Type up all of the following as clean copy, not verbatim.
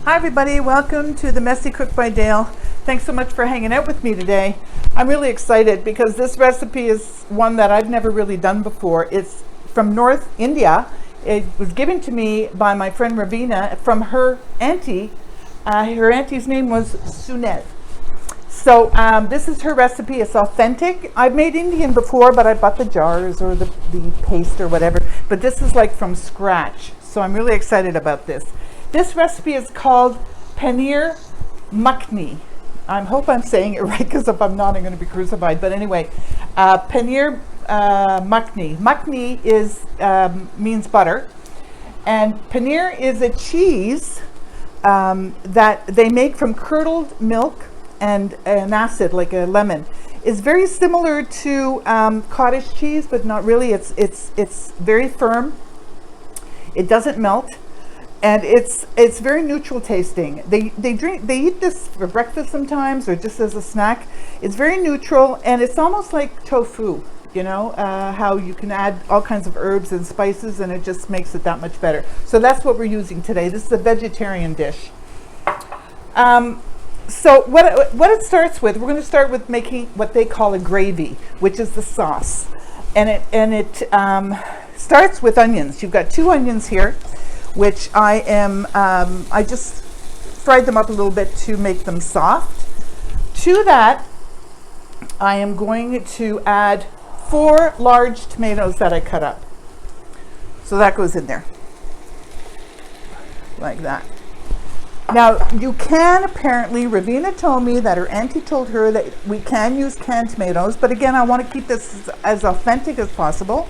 Hi everybody, welcome to the Messy Cook by Dale. Thanks so much for hanging out with me today. I'm really excited because this recipe is one that I've never really done before. It's from North India. It was given to me by my friend Ravina from her auntie. Her auntie's name was Sunil. So this is her recipe. It's authentic. I've made Indian before, but I bought the jars or the paste or whatever. But this is like from scratch. So I'm really excited about this. This recipe is called Paneer Makhani. I hope I'm saying it right, because if I'm not, I'm going to be crucified. But anyway, Paneer Makhani. Makhani is means butter, and paneer is a cheese that they make from curdled milk and an acid like a lemon. It's very similar to cottage cheese, but not really. It's very firm. It doesn't melt. And it's very neutral tasting. They eat this for breakfast sometimes, or just as a snack. It's very neutral, and it's almost like tofu. You know how you can add all kinds of herbs and spices, and it just makes it that much better. So that's what we're using today. This is a vegetarian dish. So what it starts with, we're going to start with making what they call a gravy, which is the sauce, and it starts with onions. You've got 2 onions here, which I just fried them up a little bit to make them soft. To that, I am going to add 4 large tomatoes that I cut up. So that goes in there, like that. Now, you can apparently, Ravina told me that her auntie told her that we can use canned tomatoes, but again, I want to keep this as authentic as possible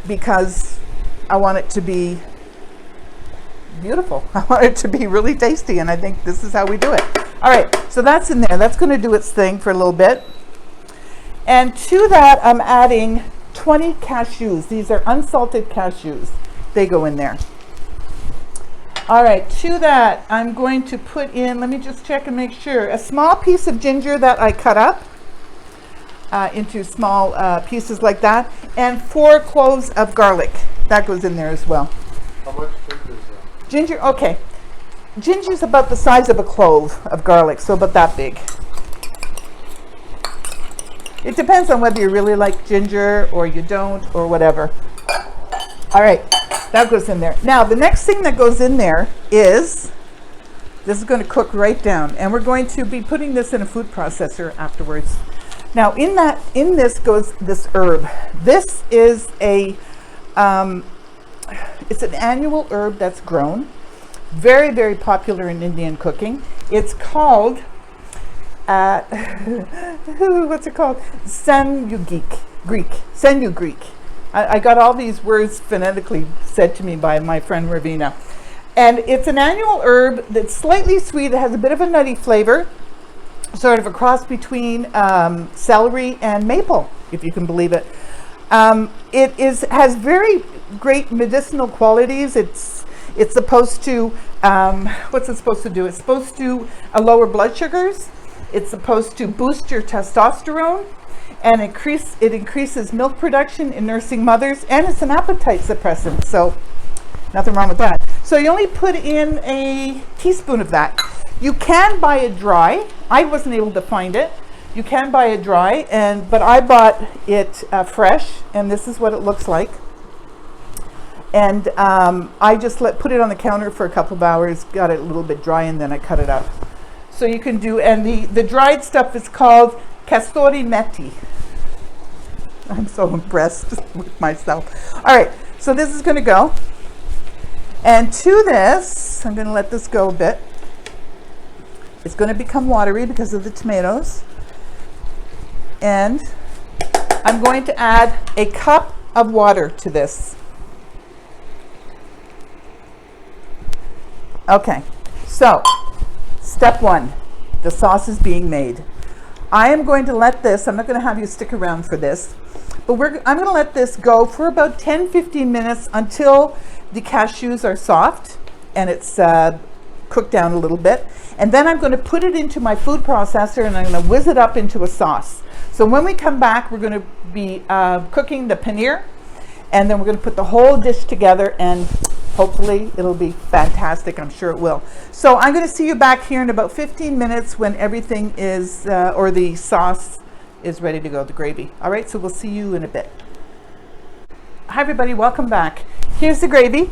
because I want it to be beautiful. I want it to be really tasty, and I think this is how we do it. All right, so that's in there. That's going to do its thing for a little bit. And to that, I'm adding 20 cashews. These are unsalted cashews. They go in there. All right, to that, I'm going to put in, let me just check and make sure, a small piece of ginger that I cut up into small pieces like that, and 4 cloves of garlic. That goes in there as well. How much ginger is that? Ginger, okay. Ginger's about the size of a clove of garlic, so about that big. It depends on whether you really like ginger or you don't or whatever. All right, that goes in there. Now, the next thing that goes in there is, this is going to cook right down, and we're going to be putting this in a food processor afterwards. Now, in this goes this herb. This is it's an annual herb that's grown, very, very popular in Indian cooking. It's called, what's it called? Fenugreek. I got all these words phonetically said to me by my friend Ravina. And it's an annual herb that's slightly sweet. It has a bit of a nutty flavor, sort of a cross between celery and maple, if you can believe it. It has very great medicinal qualities. It's supposed to, what's it supposed to do? It's supposed to lower blood sugars. It's supposed to boost your testosterone, and it increases milk production in nursing mothers, and it's an appetite suppressant, so nothing wrong with that. So you only put in a teaspoon of that. You can buy it dry. I wasn't able to find it. You can buy it dry, but I bought it fresh, and this is what it looks like. And I just put it on the counter for a couple of hours, got it a little bit dry, and then I cut it up. So you can do, and the dried stuff is called kasuri methi. I'm so impressed with myself. All right, so this is going to go. And to this, I'm going to let this go a bit. It's going to become watery because of the tomatoes. And I'm going to add a cup of water to this. Okay, so step 1, the sauce is being made. I am going to let this, I'm not going to have you stick around for this, but I'm going to let this go for about 10-15 minutes until the cashews are soft and it's cooked down a little bit. And then I'm going to put it into my food processor, and I'm going to whiz it up into a sauce. So when we come back, we're going to be cooking the paneer, and then we're going to put the whole dish together and Hopefully it'll be fantastic. I'm sure it will. So I'm going to see you back here in about 15 minutes when everything is, or the sauce is ready to go, the gravy. All right, so we'll see you in a bit. Hi everybody, welcome back. Here's the gravy.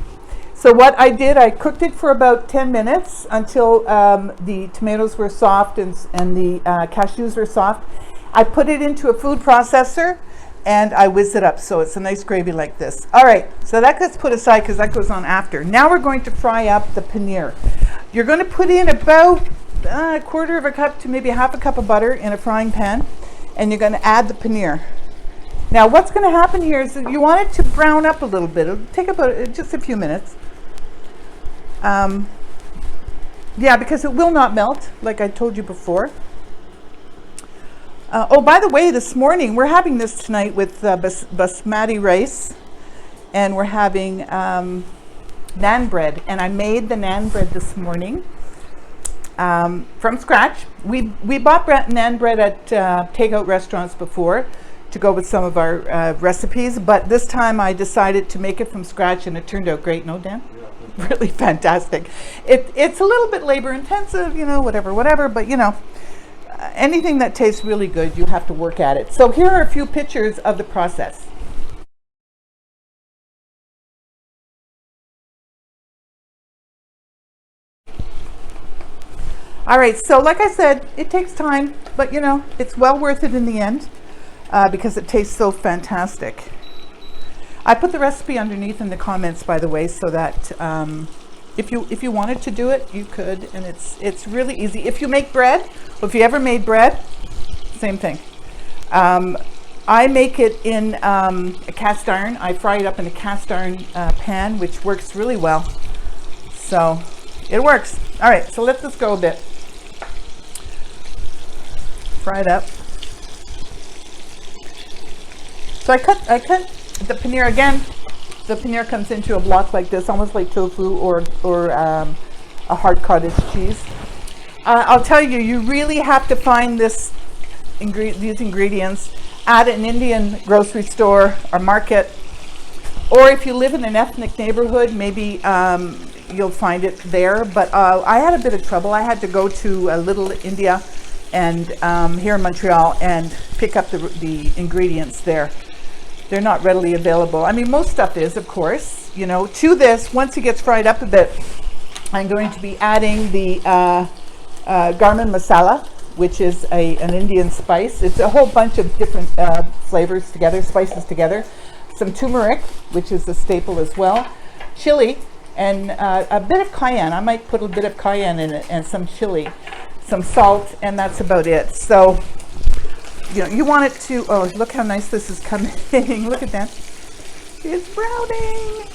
So what I did, I cooked it for about 10 minutes until the tomatoes were soft and the cashews were soft. I put it into a food processor and I whizzed it up, so it's a nice gravy like this. All right, so that gets put aside because that goes on after. Now we're going to fry up the paneer. You're going to put in about a quarter of a cup to maybe half a cup of butter in a frying pan, and you're going to add the paneer. Now what's going to happen here is that you want it to brown up a little bit. It'll take about just a few minutes. Yeah, because it will not melt, like I told you before. Oh, by the way, this morning, we're having this tonight with basmati rice, and we're having naan bread. And I made the naan bread this morning from scratch. We bought naan bread at takeout restaurants before to go with some of our recipes, but this time I decided to make it from scratch, and it turned out great. No, Dan? Yeah. Really fantastic. It's a little bit labor intensive, you know, whatever, but you know, anything that tastes really good, you have to work at it. So here are a few pictures of the process. All right, so like I said, it takes time, but you know, it's well worth it in the end because it tastes so fantastic. I put the recipe underneath in the comments, by the way, so that if you wanted to do it, you could, and it's really easy. If you make bread, or if you ever made bread, same thing. I make it in a cast iron. I fry it up in a cast iron pan, which works really well. So it works. All right, so let this go a bit. Fry it up. So I cut the paneer again. The paneer comes into a block like this, almost like tofu or a hard cottage cheese. I'll tell you, you really have to find these ingredients at an Indian grocery store or market, or if you live in an ethnic neighborhood, maybe you'll find it there. But I had a bit of trouble. I had to go to Little India and here in Montreal and pick up the ingredients there. They're not readily available. I mean, most stuff is, of course, you know. To this, once it gets fried up a bit, I'm going to be adding the garam masala, which is an Indian spice. It's a whole bunch of different flavors together, spices together. Some turmeric, which is a staple as well. Chili, and a bit of cayenne. I might put a bit of cayenne in it, and some chili, some salt, and that's about it. So, you know, you want it to, oh, look how nice this is coming. Look at that. It's browning.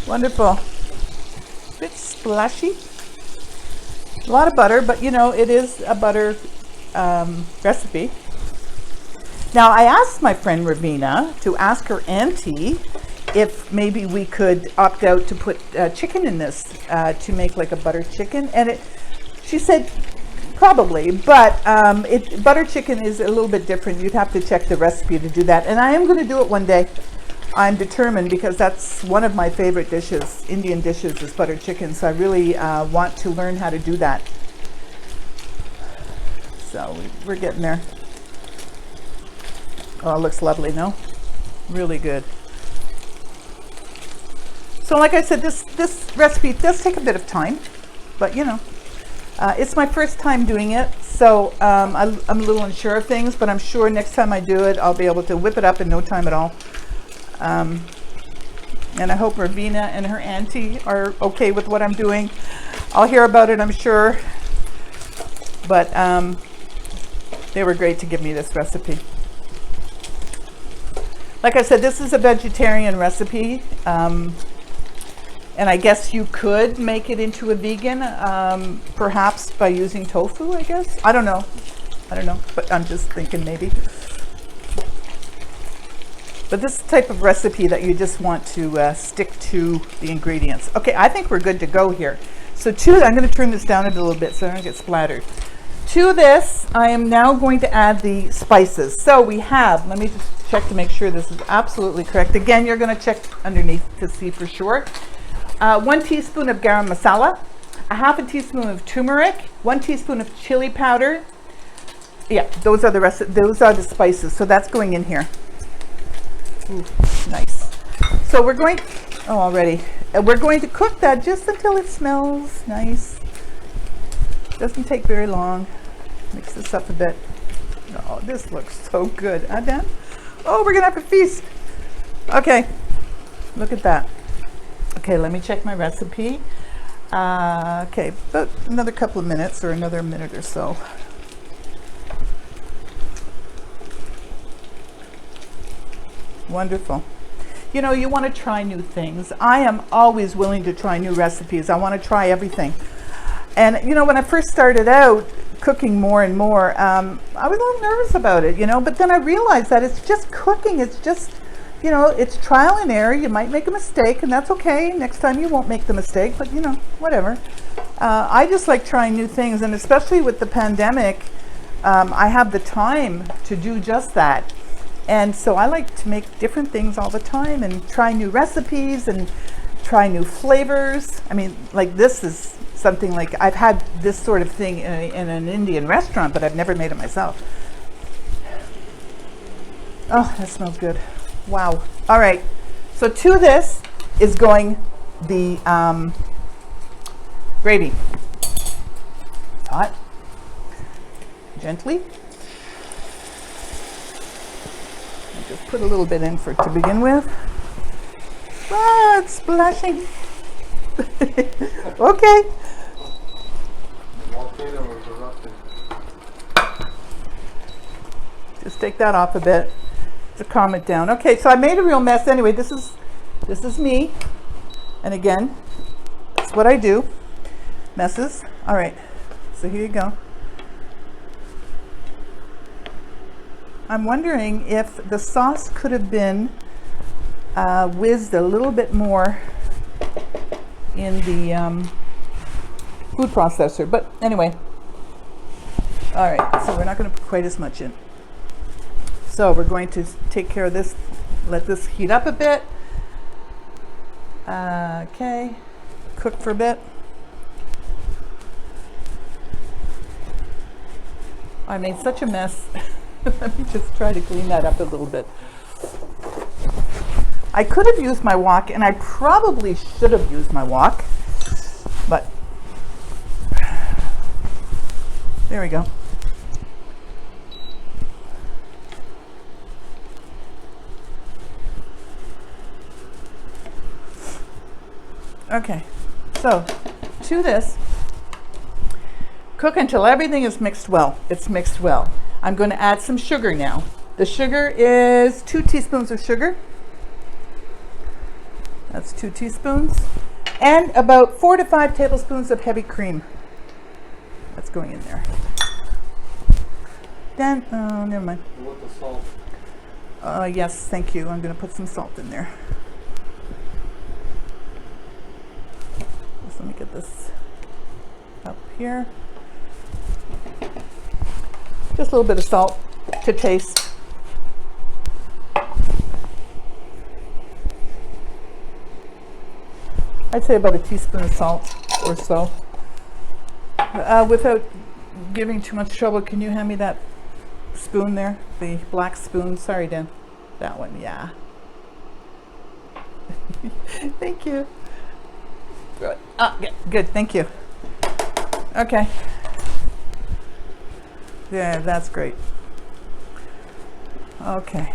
Wonderful. A bit splashy. A lot of butter, but you know, it is a butter recipe. Now, I asked my friend Ravina to ask her auntie if maybe we could opt out to put chicken in this to make like a butter chicken. And she said, probably, but butter chicken is a little bit different. You'd have to check the recipe to do that. And I am going to do it one day. I'm determined, because that's one of my favorite dishes, Indian dishes, is butter chicken. So I really want to learn how to do that. So we're getting there. Oh, it looks lovely, no? Really good. So like I said, this recipe does take a bit of time, but you know, it's my first time doing it, so I'm a little unsure of things, but I'm sure next time I do it, I'll be able to whip it up in no time at all. And I hope Ravina and her auntie are okay with what I'm doing. I'll hear about it, I'm sure. But they were great to give me this recipe. Like I said, this is a vegetarian recipe. And I guess you could make it into a vegan, perhaps by using tofu, I guess. I don't know, but I'm just thinking maybe. But this is the type of recipe that you just want to stick to the ingredients. Okay, I think we're good to go here. So I'm going to turn this down a little bit so I don't get splattered. To this, I am now going to add the spices. So we have, let me just check to make sure this is absolutely correct. Again, you're going to check underneath to see for sure. 1 teaspoon of garam masala, a half a teaspoon of turmeric, 1 teaspoon of chili powder. Yeah, those are the spices. So that's going in here. Ooh, nice. So we're going, we're going to cook that just until it smells nice. Doesn't take very long. Mix this up a bit. Oh, this looks so good. Dan? Oh, we're gonna have a feast. Okay, look at that. Okay, let me check my recipe. Okay, about another couple of minutes or another minute or so. Wonderful. You know, you want to try new things. I am always willing to try new recipes. I want to try everything. And, you know, when I first started out cooking more and more, I was a little nervous about it, you know, but then I realized that it's just cooking. It's just, you know, it's trial and error. You might make a mistake, and that's okay. Next time you won't make the mistake, but, you know, whatever. I just like trying new things, and especially with the pandemic, I have the time to do just that. And so I like to make different things all the time and try new recipes and try new flavors. I mean, like this is something like I've had this sort of thing in an Indian restaurant, but I've never made it myself. Oh, that smells good. Wow. All right. So to this is going the gravy. Hot. Gently. I'll just put a little bit in to begin with. Ah, it's splashing. Okay. Just take that off a bit to calm it down. Okay, so I made a real mess. Anyway, this is me. And again, that's what I do. Messes. All right. So here you go. I'm wondering if the sauce could have been whizzed a little bit more in the food processor, but anyway. All right, so we're not going to put quite as much in. So we're going to take care of this, let this heat up a bit. Okay, cook for a bit. I made such a mess. Let me just try to clean that up a little bit. I could have used my wok, and I probably should have used my wok, but there we go. Okay, so to this, cook until everything is mixed well. It's mixed well. I'm going to add some sugar now. The sugar is 2 teaspoons of sugar. That's 2 teaspoons. And about 4 to 5 tablespoons of heavy cream. That's going in there. Then, oh, never mind. What the salt? Yes, thank you. I'm going to put some salt in there. Just let me get this up here. Just a little bit of salt to taste. I'd say about a teaspoon of salt or so. Without giving too much trouble, can you hand me that spoon there? The black spoon. Sorry, Dan. That one, yeah. Thank you. Good. Good, thank you. Okay. Yeah, that's great. Okay.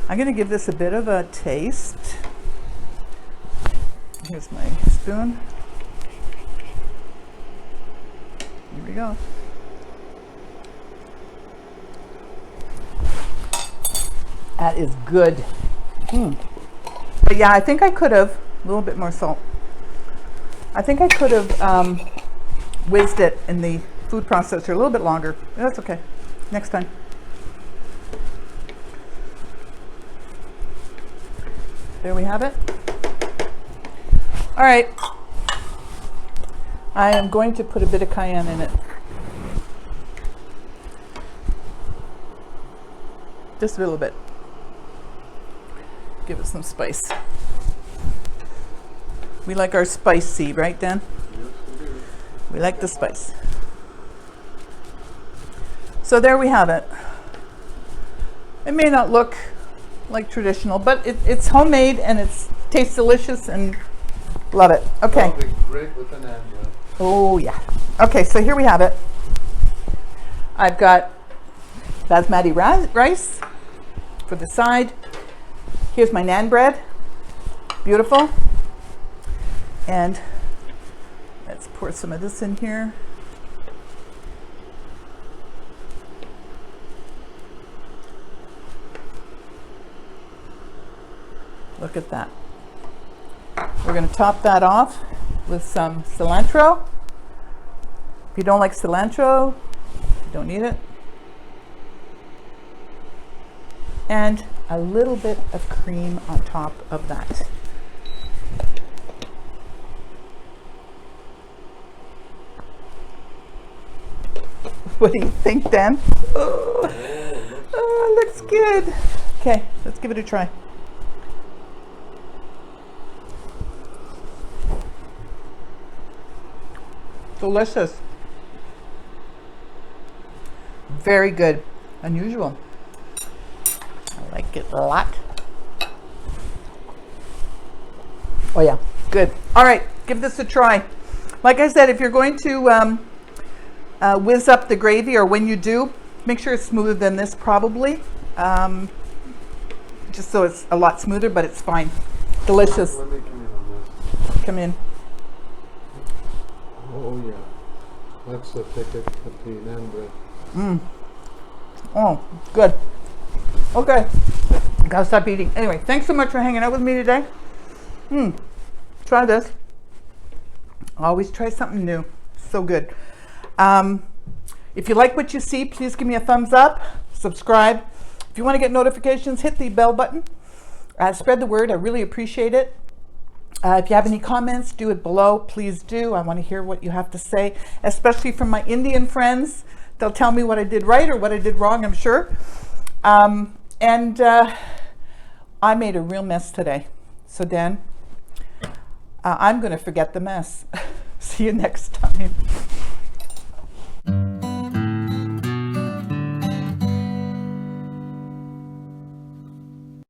I'm going to give this a bit of a taste. Here's my spoon. Here we go. That is good. But yeah, I think I could have, a little bit more salt. I think I could have whizzed it in the food processor a little bit longer. That's okay. Next time. There we have it. All right. I am going to put a bit of cayenne in it. Just a little bit. Give it some spice. We like our spicy, right, Dan? Yes, we do. We like the spice. So there we have it. It may not look like traditional, but it's homemade and it tastes delicious and love it. Okay. That'll be great with an naan bread. Oh yeah. Okay, so here we have it. I've got basmati rice for the side. Here's my naan bread. Beautiful. And let's pour some of this in here. Look at that. We're going to top that off with some cilantro. If you don't like cilantro, you don't need it. And a little bit of cream on top of that. What do you think, Dan? Oh, looks good. Okay, let's give it a try. Delicious. Very good. Unusual. I like it a lot. Oh yeah, good. All right, give this a try. Like I said, if you're going to whiz up the gravy, or when you do, make sure it's smoother than this probably. Just so it's a lot smoother, but it's fine. Delicious. Let me come in on this. Come in. Oh yeah. That's the ticket with the naan bread. Oh, good. Okay. Gotta stop eating. Anyway, thanks so much for hanging out with me today. Try this. Always try something new. So good. If you like what you see, please give me a thumbs up, subscribe. If you want to get notifications, hit the bell button. Spread the word. I really appreciate it. If you have any comments, do it below. Please do. I want to hear what you have to say, especially from my Indian friends. They'll tell me what I did right or what I did wrong, I'm sure. And I made a real mess today. So Dan, I'm going to forget the mess. See you next time.